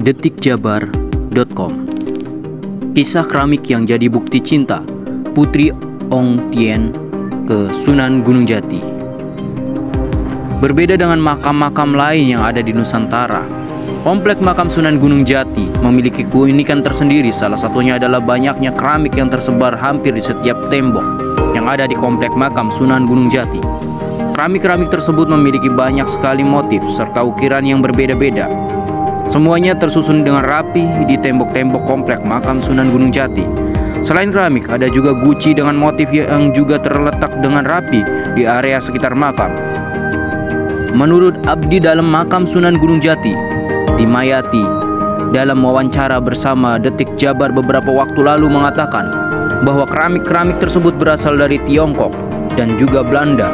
detikjabar.com. Kisah keramik yang jadi bukti cinta Putri Ong Tien ke Sunan Gunung Jati. Berbeda dengan makam-makam lain yang ada di Nusantara, komplek makam Sunan Gunung Jati memiliki keunikan tersendiri. Salah satunya adalah banyaknya keramik yang tersebar hampir di setiap tembok yang ada di komplek makam Sunan Gunung Jati. Keramik-keramik tersebut memiliki banyak sekali motif serta ukiran yang berbeda-beda. Semuanya tersusun dengan rapi di tembok-tembok komplek makam Sunan Gunung Jati. Selain keramik, ada juga guci dengan motif yang juga terletak dengan rapi di area sekitar makam. Menurut abdi dalam makam Sunan Gunung Jati, Dimayati, dalam wawancara bersama Detik Jabar beberapa waktu lalu mengatakan bahwa keramik-keramik tersebut berasal dari Tiongkok dan juga Belanda.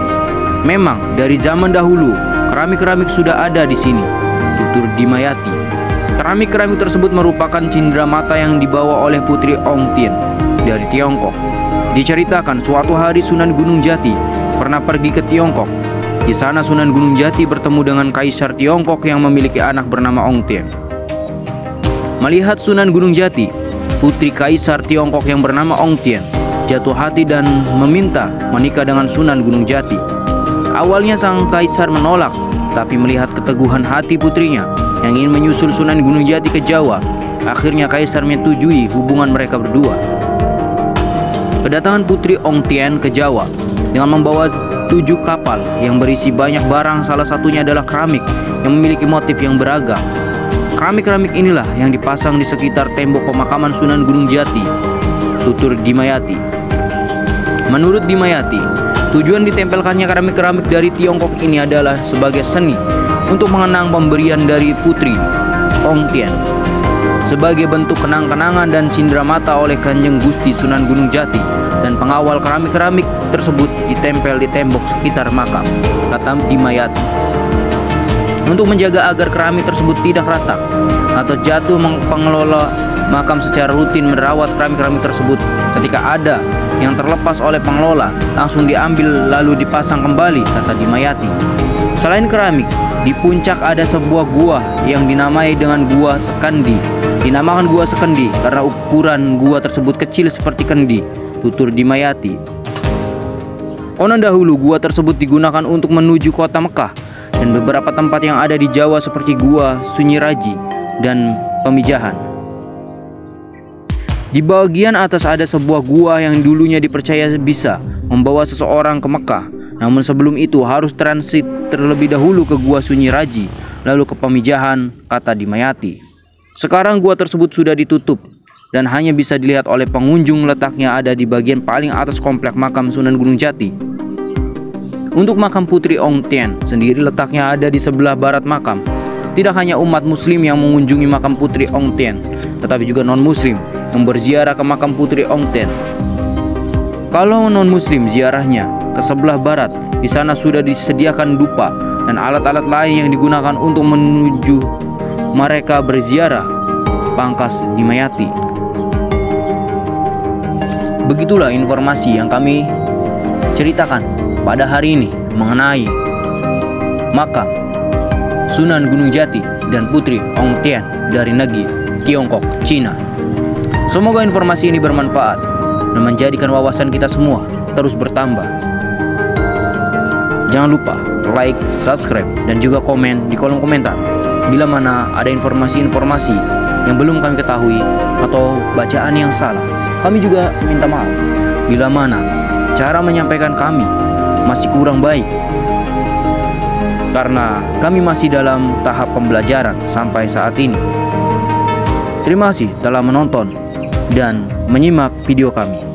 Memang dari zaman dahulu keramik-keramik sudah ada di sini, tutur Dimayati. Keramik-keramik tersebut merupakan cindera mata yang dibawa oleh Putri Ong Tien dari Tiongkok. Diceritakan suatu hari Sunan Gunung Jati pernah pergi ke Tiongkok. Di sana Sunan Gunung Jati bertemu dengan Kaisar Tiongkok yang memiliki anak bernama Ong Tien. Melihat Sunan Gunung Jati, putri Kaisar Tiongkok yang bernama Ong Tien jatuh hati dan meminta menikah dengan Sunan Gunung Jati. Awalnya sang Kaisar menolak, tapi melihat keteguhan hati putrinya yang ingin menyusul Sunan Gunung Jati ke Jawa, akhirnya Kaisar menyetujui hubungan mereka berdua. Kedatangan Putri Ong Tien ke Jawa dengan membawa 7 kapal yang berisi banyak barang, salah satunya adalah keramik yang memiliki motif yang beragam. Keramik-keramik inilah yang dipasang di sekitar tembok pemakaman Sunan Gunung Jati, tutur Dimayati. Menurut Dimayati, tujuan ditempelkannya keramik-keramik dari Tiongkok ini adalah sebagai seni untuk mengenang pemberian dari Putri Ong Tien sebagai bentuk kenang-kenangan dan cindera mata oleh Kanjeng Gusti Sunan Gunung Jati, dan pengawal keramik-keramik tersebut ditempel di tembok sekitar makam, kata Dimayati. Untuk menjaga agar keramik tersebut tidak retak atau jatuh, pengelola makam secara rutin merawat keramik-keramik tersebut. Ketika ada yang terlepas oleh pengelola, langsung diambil lalu dipasang kembali, kata Dimayati. Selain keramik, di puncak ada sebuah gua yang dinamai dengan Gua Sekandi. Dinamakan Gua Sekandi karena ukuran gua tersebut kecil seperti kendi, tutur Dimayati. Konon dahulu gua tersebut digunakan untuk menuju kota Mekah dan beberapa tempat yang ada di Jawa seperti Gua Sunyiraji dan Pemijahan. Di bagian atas ada sebuah gua yang dulunya dipercaya bisa membawa seseorang ke Mekah. Namun sebelum itu harus transit terlebih dahulu ke Gua Sunyiraji, lalu ke Pemijahan, kata Dimayati. Sekarang gua tersebut sudah ditutup dan hanya bisa dilihat oleh pengunjung. Letaknya ada di bagian paling atas komplek makam Sunan Gunung Jati. Untuk makam Putri Ong Tien sendiri letaknya ada di sebelah barat makam. Tidak hanya umat muslim yang mengunjungi makam Putri Ong Tien, tetapi juga non-muslim yang berziarah ke makam Putri Ong Tien. Kalau non-muslim ziarahnya ke sebelah barat, di sana sudah disediakan dupa dan alat-alat lain yang digunakan untuk menuju mereka berziarah, pangkas Dimayati. Begitulah informasi yang kami ceritakan pada hari ini mengenai makam Sunan Gunung Jati dan Putri Ong Tien dari negeri Tiongkok, Cina. Semoga informasi ini bermanfaat dan menjadikan wawasan kita semua terus bertambah. Jangan lupa like, subscribe, dan juga komen di kolom komentar bila mana ada informasi-informasi yang belum kami ketahui atau bacaan yang salah. Kami juga minta maaf bila mana cara menyampaikan kami masih kurang baik, karena kami masih dalam tahap pembelajaran sampai saat ini. Terima kasih telah menonton dan menyimak video kami.